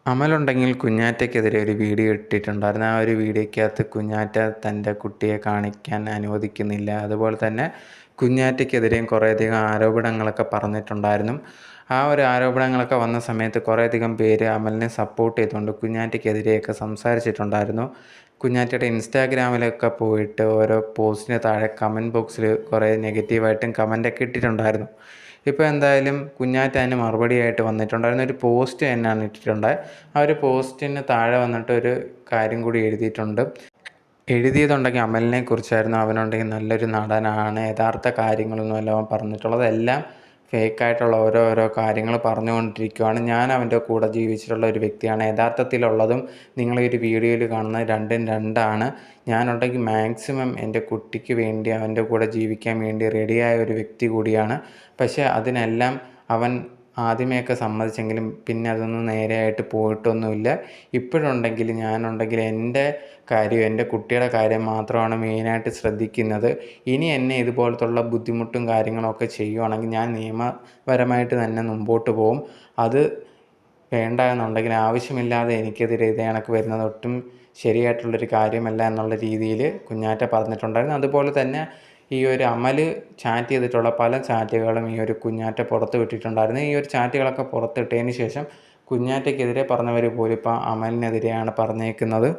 അമലുണ്ടെങ്കിൽ കുഞ്ഞാറ്റയ്ക്കെതിരെ ഒരു വീഡിയോ ഇട്ടിട്ടുണ്ടായിരുന്നു. ആ ഒരു വീഡിയോയ്ക്കകത്ത് കുഞ്ഞാറ്റ തൻ്റെ കുട്ടിയെ കാണിക്കാൻ അനുവദിക്കുന്നില്ല. അതുപോലെ തന്നെ കുഞ്ഞാറ്റയ്ക്കെതിരെയും കുറേയധികം ആരോപണങ്ങളൊക്കെ പറഞ്ഞിട്ടുണ്ടായിരുന്നു. ആ ഒരു ആരോപണങ്ങളൊക്കെ വന്ന സമയത്ത് കുറേയധികം പേര് അമലിനെ സപ്പോർട്ട് ചെയ്തുകൊണ്ട് കുഞ്ഞാറ്റയ്ക്കെതിരെയൊക്കെ സംസാരിച്ചിട്ടുണ്ടായിരുന്നു. കുഞ്ഞാറ്റയുടെ ഇൻസ്റ്റാഗ്രാമിലൊക്കെ പോയിട്ട് ഓരോ പോസ്റ്റിന് താഴെ കമൻറ്റ് ബോക്സിൽ കുറേ നെഗറ്റീവായിട്ടും കമൻ്റൊക്കെ ഇട്ടിട്ടുണ്ടായിരുന്നു. ഇപ്പോൾ എന്തായാലും കുഞ്ഞാറ്റ അതിന് മറുപടിയായിട്ട് വന്നിട്ടുണ്ടായിരുന്ന ഒരു പോസ്റ്റ് തന്നെയാണ് ഇട്ടിട്ടുണ്ട്. ആ ഒരു പോസ്റ്റിന് താഴെ വന്നിട്ട് ഒരു കാര്യം കൂടി എഴുതിയിട്ടുണ്ട്. എഴുതിയതുണ്ടെങ്കിൽ അമലിനെ കുറിച്ചായിരുന്നു. അവനുണ്ടെങ്കിൽ നല്ലൊരു നടനാണ്, യഥാർത്ഥ കാര്യങ്ങളൊന്നുമല്ല അവൻ പറഞ്ഞിട്ടുള്ളത്, എല്ലാം ഫേക്കായിട്ടുള്ള ഓരോരോ കാര്യങ്ങൾ പറഞ്ഞുകൊണ്ടിരിക്കുകയാണ്. ഞാൻ അവൻ്റെ കൂടെ ജീവിച്ചിട്ടുള്ള ഒരു വ്യക്തിയാണ്. യഥാർത്ഥത്തിലുള്ളതും നിങ്ങൾ ഈ ഒരു വീഡിയോയിൽ കാണുന്ന രണ്ടും രണ്ടാണ്. ഞാനുണ്ടെങ്കിൽ മാക്സിമം എൻ്റെ കുട്ടിക്ക് വേണ്ടി അവൻ്റെ കൂടെ ജീവിക്കാൻ വേണ്ടി റെഡിയായ ഒരു വ്യക്തി കൂടിയാണ്. പക്ഷേ അതിനെല്ലാം അവൻ ആദ്യമേയൊക്കെ സമ്മതിച്ചെങ്കിലും പിന്നെ അതൊന്നും നേരെയായിട്ട് പോയിട്ടൊന്നുമില്ല. ഇപ്പോഴുണ്ടെങ്കിൽ ഞാനുണ്ടെങ്കിൽ എൻ്റെ കാര്യം, എൻ്റെ കുട്ടിയുടെ കാര്യം മാത്രമാണ് മെയിനായിട്ട് ശ്രദ്ധിക്കുന്നത്. ഇനി എന്നെ ഇതുപോലത്തുള്ള ബുദ്ധിമുട്ടും കാര്യങ്ങളൊക്കെ ചെയ്യുവാണെങ്കിൽ ഞാൻ നിയമപരമായിട്ട് തന്നെ മുമ്പോട്ട് പോകും. അത് വേണ്ട എന്നുണ്ടെങ്കിൽ ആവശ്യമില്ലാതെ എനിക്കെതിരെ ഇതേ കണക്ക് വരുന്നത് ഒട്ടും ശരിയായിട്ടുള്ളൊരു കാര്യമല്ല എന്നുള്ള രീതിയിൽ കുഞ്ഞാറ്റ പറഞ്ഞിട്ടുണ്ടായിരുന്നു. അതുപോലെ തന്നെ ഈ ഒരു അമൽ ചാറ്റ് ചെയ്തിട്ടുള്ള പല ചാറ്റുകളും ഈ ഒരു കുഞ്ഞാറ്റ പുറത്ത് വിട്ടിട്ടുണ്ടായിരുന്നു. ഈ ഒരു ചാറ്റുകളൊക്കെ പുറത്തിട്ടതിന് ശേഷം കുഞ്ഞാറ്റയ്ക്കെതിരെ പറഞ്ഞവർ പോലും ഇപ്പോൾ അമലിനെതിരെയാണ് പറഞ്ഞേക്കുന്നത്.